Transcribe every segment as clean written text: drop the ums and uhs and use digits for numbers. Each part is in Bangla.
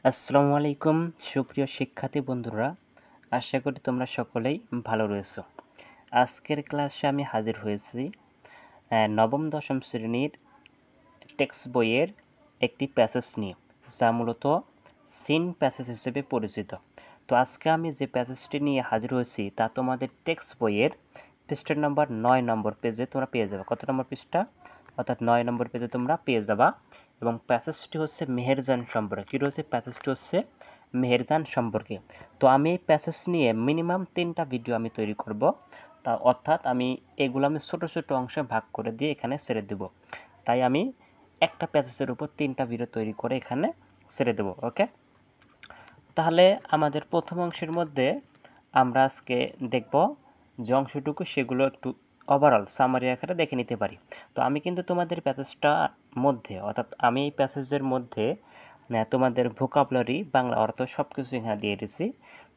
আসসালামু আলাইকুম সুপ্রিয় শিক্ষার্থী বন্ধুরা, আশা করি তোমরা সকলেই ভালো রয়েছো। আজকের ক্লাসে আমি হাজির হয়েছি নবম দশম শ্রেণীর টেক্সট বইয়ের একটি প্যাসেজ নিয়ে, যা মূলত সিন প্যাসেজ হিসেবে পরিচিত। তো আজকে আমি যে প্যাসেজটি নিয়ে হাজির হয়েছি তা তোমাদের টেক্সট বইয়ের পৃষ্ঠা নম্বর 9 নম্বর পেজে তোমরা পেয়ে যাবে। কত নম্বর পৃষ্ঠা? অর্থাৎ 9 নম্বর পেজে তোমরা পেয়ে যাবা। এবং প্যাসেজটি হচ্ছে মেহেরজান সম্পর্কে। কী রয়েছে? প্যাসেজটি হচ্ছে মেহেরজান সম্পর্কে। তো আমি এই প্যাসেজ নিয়ে মিনিমাম 3টা ভিডিও আমি তৈরি করব। তা অর্থাৎ আমি এগুলো ছোটো ছোটো অংশে ভাগ করে দিয়ে এখানে ছেড়ে দেব। তাই আমি একটা প্যাসেজের উপর 3টা ভিডিও তৈরি করে এখানে ছেড়ে দেব। ওকে, তাহলে আমাদের প্রথম অংশের মধ্যে আমরা আজকে দেখব যে অংশটুকু সেগুলো একটু ওভারঅল সামারি আকারে দেখে নিতে পারি। তো আমি কিন্তু তোমাদের প্যাসেজটার মধ্যে, অর্থাৎ আমি এই প্যাসেজের মধ্যে তোমাদের ভোকাবুলারি, বাংলা অর্থ সব কিছু এখানে দিয়ে দিয়েছি।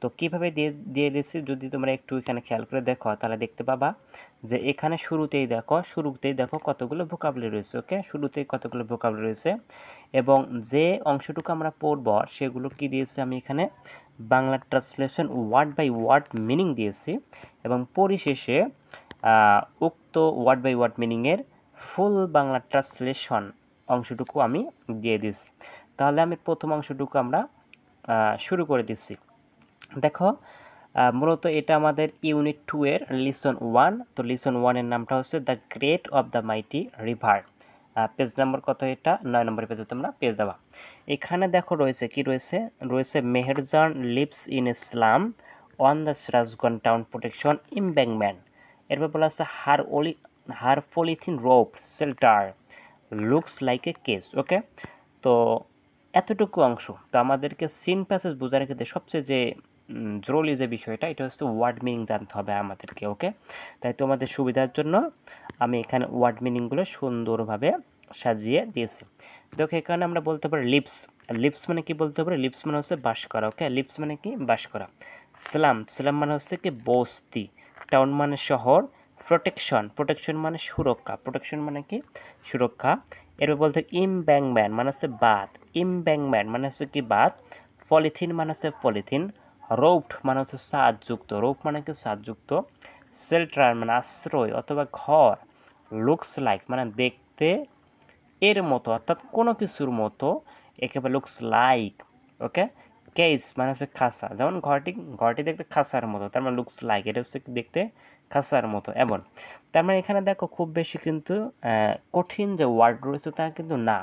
তো কীভাবে দিয়ে দিয়েছি যদি তোমরা একটু এখানে খেয়াল করে দেখো তাহলে দেখতে পাবা যে এখানে শুরুতেই দেখো কতগুলো ভোকাবুলারি রয়েছে। ওকে, শুরুতেই কতগুলো ভোকাবুলারি রয়েছে এবং যে অংশটুকু আমরা পড়ব সেগুলো কি দিয়েছি আমি এখানে Bangla translation word by word meaning দিয়েছি এবং পরিশেষে উক্ত ওয়ার্ড বাই ওয়ার্ড মিনিংয়ের ফুল বাংলা ট্রান্সলেশন অংশটুকু আমি দিয়ে দিয়েছি। তাহলে আমি প্রথম অংশটুকু আমরা শুরু করে দিচ্ছি। দেখো, মূলত এটা আমাদের ইউনিট 2 এর লিসন 1। তো লিসন 1 এর নামটা হচ্ছে the great of the mighty river. Page number কত? এটা 9 নম্বর পেজে তোমরা পেজ দেওয়া। এখানে দেখো রয়েছে কি রয়েছে Meherjan lives in Islam on the Sirajganj town protection embankment. এরপর বলা আছে her polythene rope shelter looks like a case. Okay, তো এতটুকু অংশ। তো আমাদেরকে সিন প্যাসেজ বোঝার ক্ষেত্রে সবচেয়ে যে জরুরি যে বিষয়টা, এটা হচ্ছে ওয়ার্ড মিনিং জানতে হবে আমাদেরকে। ওকে, তাই তোমাদের সুবিধার জন্য আমি এখানে ওয়ার্ড মিনিংগুলো সুন্দরভাবে সাজিয়ে দিয়েছি। দেখো, এখানে আমরা বলতে পারি লিপস মানে কি বলতে পারি? লিপস মানে হচ্ছে বাস করা। ওকে, লিপস মানে কি? বাস করা। স্লাম মানে হচ্ছে কি? বস্তি। টাউন মানে শহর। প্রোটেকশন মানে সুরক্ষা। প্রোটেকশন মানে কি? সুরক্ষা। এরপর বলতে ইমব্যাংকমেন্ট মানে হচ্ছে বাঁধ। ইমব্যাংকমেন্ট মানে হচ্ছে কি? বাঁধ। পলিথিন মানে হচ্ছে পলিথিন। রোপ মানে হচ্ছে ছাদযুক্ত। রোপ মানে কি? ছাদযুক্ত। শেল্টার মানে আশ্রয় অথবা ঘর। লুকস লাইক মানে দেখতে এর মতো, অর্থাৎ কোনো কিছুর মতো, একেবারে লুকস লাইক। ওকে, কেস মানে হচ্ছে খাঁচা। যেমন ঘরটি দেখতে খাঁচার মতো, তার মানে লুকস লাইক, এটা হচ্ছে দেখতে খাঁচার মতো। এমন তার মানে এখানে দেখো খুব বেশি কিন্তু কঠিন যে ওয়ার্ড রয়েছে তা কিন্তু না,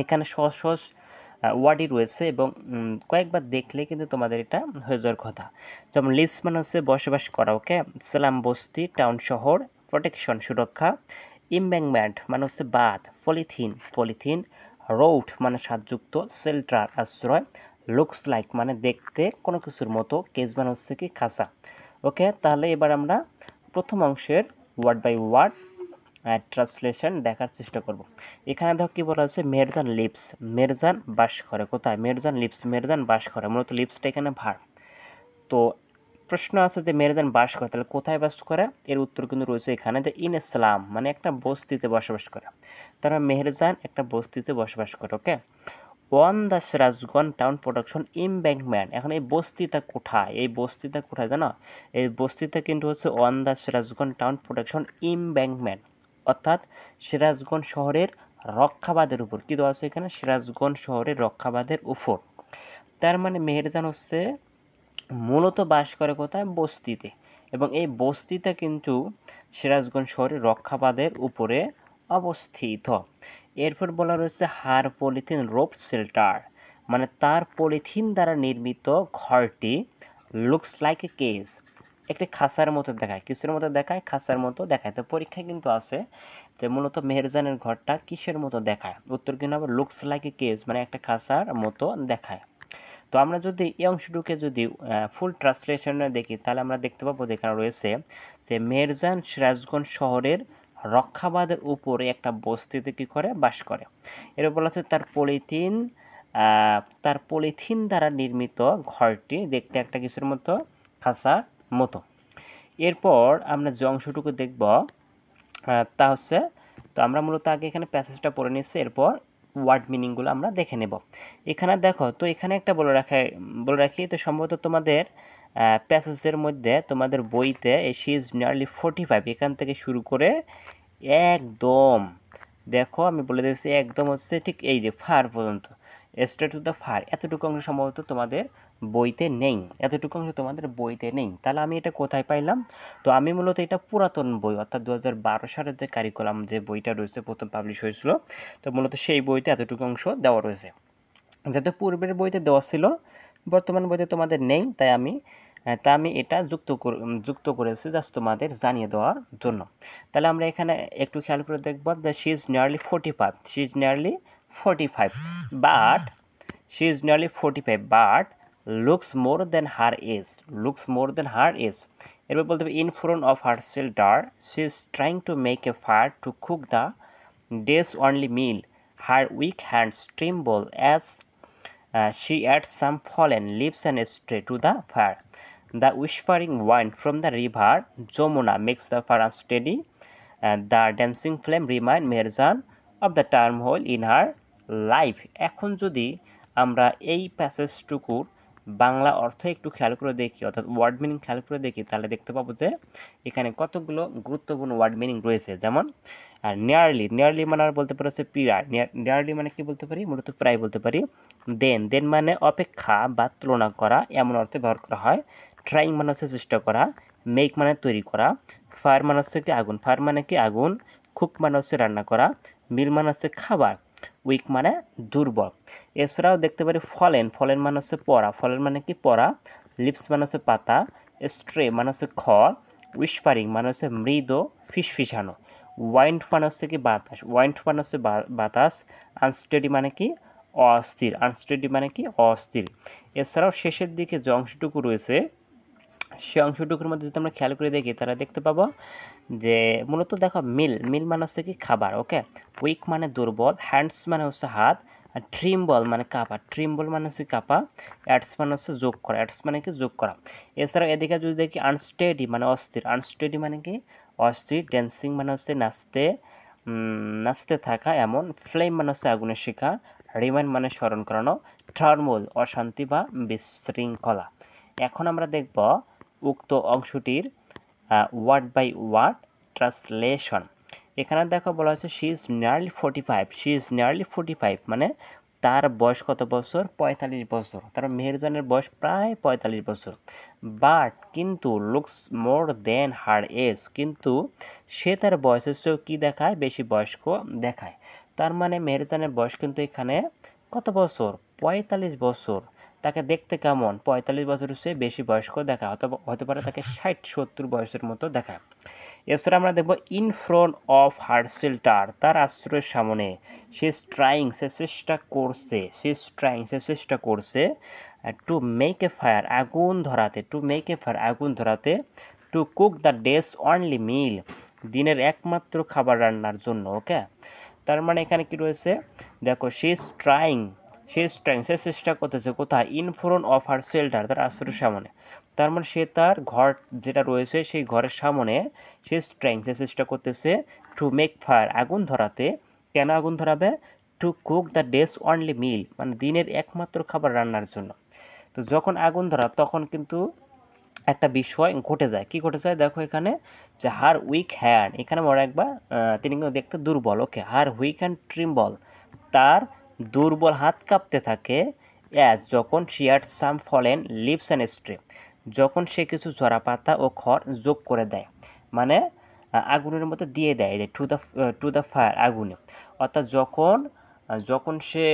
এখানে সহজ সহজ ওয়ার্ডই রয়েছে এবং কয়েকবার দেখলে কিন্তু তোমাদের এটা হয়ে যাওয়ার কথা। যেমন লিভস মানে হচ্ছে বসবাস করা। ওকে, স্লাম বস্তি, টাউন শহর, প্রোটেকশন সুরক্ষা, ইমব্যাংকমেন্ট মানে হচ্ছে বাঁধ, পলিথিন, রোড মানে সাজযুক্ত, শেল্টার আশ্রয়, লুকস লাইক মানে দেখতে কোনো কিছুর মতো, কেস মানে হচ্ছে কি? খাঁচা। ওকে, তাহলে এবার আমরা প্রথম অংশের ওয়ার্ড বাই ওয়ার্ড ট্রান্সলেশন দেখার চেষ্টা করব। এখানে দেখো কি বলা আছে? মেরজান বাস করে। কোথায়? মেরজান বাস করে। মূলত লিপসটা এখানে ভার। তো প্রশ্ন আছে যে মেরজান বাস করে, তাহলে কোথায় বাস করে? এর উত্তর কিন্তু রয়েছে এখানে যে ইন ইসলাম মানে একটা বস্তিতে বসবাস করে। তারা মেহেরজান একটা বস্তিতে বসবাস করে। Okay, on the Sirajganj town protection embankment. এখন এই বস্তিটা কোথায় জানো? এই বস্তিটা কিন্তু হচ্ছে on the Sirajganj town protection embankment, অর্থাৎ সিরাজগঞ্জ শহরের রক্ষাবাদের উপর। কী দেওয়া আছে এখানে? সিরাজগঞ্জ শহরের রক্ষাবাদের উপর। তার মানে মেহেরজান হচ্ছে মূলত বাস করে কোথায়? বস্তিতে। এবং এই বস্তিটা কিন্তু সিরাজগঞ্জ শহরের রক্ষাবাদের উপরে অবস্থিত। এরপর বলা রয়েছে হার পলিথিন রোপ শেল্টার, মানে তার পলিথিন দ্বারা নির্মিত ঘরটি লুকস লাইক এ কেজ, একটি খাঁচার মতো দেখায়। কিসের মতো দেখায়? খাঁচার মতো দেখায়। তো পরীক্ষায় কিন্তু আছে যে মূলত মেহেরজানের ঘরটা কিসের মতো দেখায়? উত্তর কিন্তু আবার লুকস লাইক এ কেজ মানে একটা খাঁচার মতো দেখায়। তো আমরা যদি এই অংশটুকে যদি ফুল ট্রান্সলেশনে দেখি তাহলে আমরা দেখতে পাবো যেখানে রয়েছে যে মেহেরজান সিরাজগঞ্জ শহরের রক্ষাবাদের উপরে একটা বস্তিতে কী করে? বাস করে। এর বলা আছে তার পলিথিন দ্বারা নির্মিত ঘরটি দেখতে একটা কিছুর মতো, খাঁচার মতো। এরপর আমরা যে অংশটুকু দেখব তা হচ্ছে, তো আমরা মূলত আগে এখানে প্যাসেজটা পড়ে নিচ্ছি, এরপর ওয়ার্ড মিনিংগুলো আমরা দেখে নেব। এখানে দেখো, তো এখানে একটা বলে রাখি, তো সম্ভবত তোমাদের প্যাসেজের মধ্যে তোমাদের বইতে শি ইজ নিয়ারলি 45 এখান থেকে শুরু করে একদম, দেখো আমি বলে দিচ্ছি, একদম হচ্ছে ঠিক এই যে ফার পর্যন্ত, স্ট্রেট টু দ্য ফার, এতটুকু অংশ সম্ভবত তোমাদের বইতে নেই, এতটুকু অংশ তোমাদের বইতে নেই। তাহলে আমি এটা কোথায় পাইলাম? তো আমি মূলত এটা পুরাতন বই, অর্থাৎ 2012 সালের যে কারিকুলাম যে বইটা রয়েছে, প্রথম পাবলিশ হয়েছিল, তো মূলত সেই বইতে এতটুকু অংশ দেওয়া রয়েছে। যেহেতু পূর্বের বইতে দেওয়া ছিল, বর্তমান বইতে তোমাদের নেই, তাই আমি এটা যুক্ত করেছি জাস্ট তোমাদের জানিয়ে দেওয়ার জন্য। তাহলে আমরা এখানে একটু খেয়াল করে দেখব যে she is nearly 45, she is nearly 45 but she is nearly 45 but looks more than her age, looks more than her age. এরপর বলতে হবে in front of her shelter she is trying to make a fire to cook the day's only meal, her weak hands tremble as she adds some fallen leaves and stray to the fire. The whispering wind from the river Jamuna makes the fire unsteady. The dancing flame remind Merzan of the turmoil in her life. এখন যদি আমরা এই প্যাসেজটুকুর বাংলা অর্থ একটু খেয়াল করে দেখি, অর্থাৎ ওয়ার্ড মিনিং খেয়াল করে দেখি, তাহলে দেখতে পাবো যে এখানে কতগুলো গুরুত্বপূর্ণ ওয়ার্ড মিনিং রয়েছে। যেমন নিয়ারলি মানে আর বলতে পারি হচ্ছে প্রায়, নিয়ারলি মানে কি বলতে পারি, মূলত প্রায় বলতে পারি। দেন মানে অপেক্ষা বা তুলনা করা, এমন অর্থে ব্যবহার করা হয়। ট্রাইং মানে হচ্ছে চেষ্টা করা, মেক মানে তৈরি করা, ফায়ার মানে হচ্ছে কি আগুন, ফায়ার মানে কি আগুন, কুক মানে হচ্ছে রান্না করা, মিল মানে হচ্ছে খাবার, উইক মানে দুর্বল। এছাড়াও দেখতে পারি ফলেন মানে হচ্ছে পড়া, ফলেন মানে কি পড়া, লিপস মানে হচ্ছে পাতা, স্ট্রে মানে হচ্ছে খড়, উইসপারিং মানে হচ্ছে মৃদু ফিসফিসানো, ওয়াইন্ড মানে হচ্ছে কি বাতাস, ওয়াইন্ড মানে হচ্ছে বাতাস, আনস্টেডি মানে কি অস্থির, আনস্টেডি মানে কি অস্থির। এছাড়াও শেষের দিকে যে অংশটুকু রয়েছে, সে অংশটুকুর মধ্যে যদি আমরা খেয়াল করে দেখি, তাহলে দেখতে পাবো যে মূলত দেখো মিল মানে হচ্ছে কি খাবার, ওকে। উইক মানে দুর্বল, হ্যান্ডস মানে হচ্ছে হাত, আর ট্রিম্বল মানে কাঁপা, ট্রিম্বল মানে হচ্ছে কাঁপা, অ্যাডস মানে হচ্ছে যোগ করা, অ্যাডস মানে কি যোগ করা। এছাড়া এদিকে যদি দেখি আনস্টেডি মানে অস্থির, আনস্টেডি মানে কি অস্থির, ড্যান্সিং মানে হচ্ছে নাচতে থাকা এমন, ফ্লেম মানে হচ্ছে আগুনের শিখা, রিমাইন্ড মানে স্মরণ করানো, টার্মোল অশান্তি বা বিশৃঙ্খলা। এখন আমরা দেখব উক্ত অংশটির ওয়ার্ড বাই ওয়ার্ড ট্রান্সলেশন। এখানে দেখো বলা হয়েছে she is nearly 45, she is nearly 45 মানে তার বয়স কত বছর, 45 বছর, তার মেহেরজানের বয়স প্রায় 45 বছর। বাট কিন্তু looks more than her age, কিন্তু সে তার বয়সের চেয়েও কী দেখায়, বেশি বয়স্ক দেখায়। তার মানে মেহেরজানের বয়স কিন্তু এখানে কত বছর, 45 বছর। তাকে দেখতে কেমন, 45 বছরের চেয়ে বেশি বয়স্ক দেখায়, অথবা হতে পারে তাকে 60-70 বয়সের মতো দেখায়। এছাড়া আমরা দেখব in front of her shelter, তার আশ্রয়ের সামনে, সে ট্রাইং সে চেষ্টা করছে টু মেক এ ফায়ার আগুন ধরাতে, to cook the day's only meal, দিনের একমাত্র খাবার রান্নার জন্য, ওকে। তার মানে এখানে কি রয়েছে, দেখো সে চেষ্টা করতেছে কোথায়, in front of her shelter, তার আশ্রয়ের সামনে। তার মানে সে তার ঘর যেটা রয়েছে সেই ঘরের সামনে সে চেষ্টা করতেছে টু মেক ফায়ার আগুন ধরাতে। কেন আগুন ধরাবে, to cook the day's only meal মানে দিনের একমাত্র খাবার রান্নার জন্য। তো যখন আগুন ধরা তখন কিন্তু একটা বিষয় ঘটে যায়, কি ঘটে যায় দেখো এখানে, যে হার উইক হ্যান্ড, এখানে মনে রাখবা তিনি কিন্তু দেখতে দুর্বল, ওকে। হার উইক হ্যান্ড ট্রিম্বল, তার দুর্বল হাত কাঁপতে থাকে, অ্যাজ যখন she add some fallen leaves and straw, যখন সে কিছু ঝরা পাতা ও খড় যোগ করে দেয়, মানে আগুনের মধ্যে দিয়ে দেয়, টু দ্য ফায়ার আগুনে। অর্থাৎ যখন সে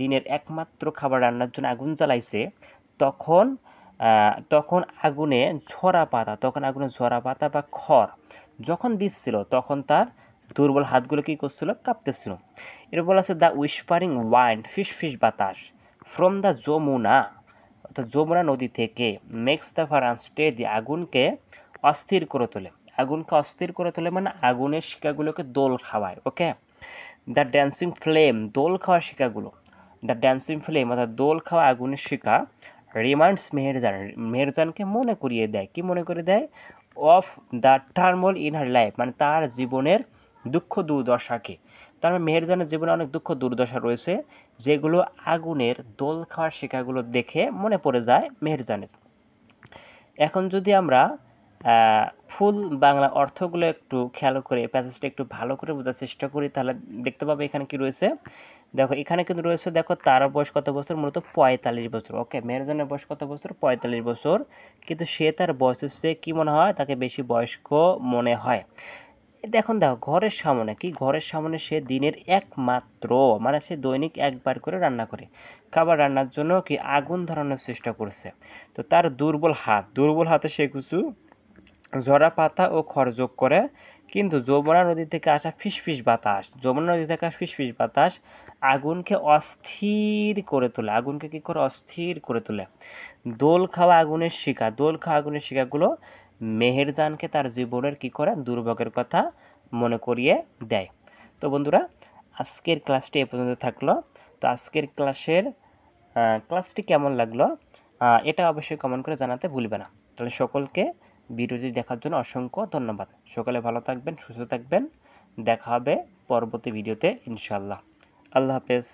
দিনের একমাত্র খাবার রান্নার জন্য আগুন জ্বালাইছে, তখন আগুনে ঝরা পাতা বা খড় যখন দিচ্ছিল, তখন তার দুর্বল হাতগুলো কী করছিল, কাঁপতেছিল। এর বলা আছে দ্য উইসপারিং ওয়াইন্ড, ফিস বাতাস, ফ্রম দ্য যমুনা, অর্থাৎ যমুনা নদী থেকে, মেক্স দ্য ফায়ার আনস্টেডি, আগুনকে অস্থির করে তোলে মানে আগুনের শিকাগুলোকে দোল খাওয়ায়, ওকে। দ্য ড্যান্সিং ফ্লেম, দোল খাওয়া শিকাগুলো, দ্য ড্যান্সিং ফ্লেম অর্থাৎ দোল খাওয়া আগুনের শিকা, রিমাইন্ডস মেহেরজানকে মনে করিয়ে দেয়, কি মনে করে দেয়, of the turmoil in her life মানে তার জীবনের দুঃখ দুর্দশাকে। তার মানে মেহেরজানের জীবনে অনেক দুঃখ দুর্দশা রয়েছে, যেগুলো আগুনের দোল খাওয়ার শিকাগুলো দেখে মনে পড়ে যায় মেহেরজানের। এখন যদি আমরা ফুল বাংলা অর্থগুলো একটু খেয়াল করে প্যাসেজটা একটু ভালো করে বোঝার চেষ্টা করি, তাহলে দেখতে পাবে এখানে কি রয়েছে। দেখো এখানে কিন্তু রয়েছে, দেখো তার বয়স কত বছর, মূলত 45 বছর। ওকে, মেহেরজানের বয়স কত বছর, 45 বছর। কিন্তু সে তার বয়সের চেয়ে কী মনে হয়, তাকে বেশি বয়স্ক মনে হয়। দেখো ঘরের সামনে কি, ঘরের সামনে সে দিনের একমাত্র, মানে সে দৈনিক একবার করে রান্না করে, খাবার রান্নার জন্য কি আগুন ধরানোর চেষ্টা করছে। তো তার দুর্বল হাতে সে কিছু ঝরা পাতা ও খড় যোগ করে, কিন্তু যমুনা নদী থেকে আসা ফিসফিস বাতাস আগুনকে অস্থির করে তোলে, আগুনকে কী করে অস্থির করে তোলে। দোল খাওয়া আগুনের শিকাগুলো মেহেরজানকে তার জীবনের কী করে দুর্ভোগের কথা মনে করিয়ে দেয়। তো বন্ধুরা, আজকের ক্লাসটি এ পর্যন্ত থাকলো। তো আজকের ক্লাসটি কেমন লাগলো এটা অবশ্যই কমেন্ট করে জানাতে ভুলবে না। তাহলে সকলকে ভিডিওটি দেখার জন্য অসংখ্য ধন্যবাদ। সকলে ভালো থাকবেন, সুস্থ থাকবেন। দেখা হবে পরবর্তী ভিডিওতে ইনশাআল্লাহ। আল্লাহ হাফেজ।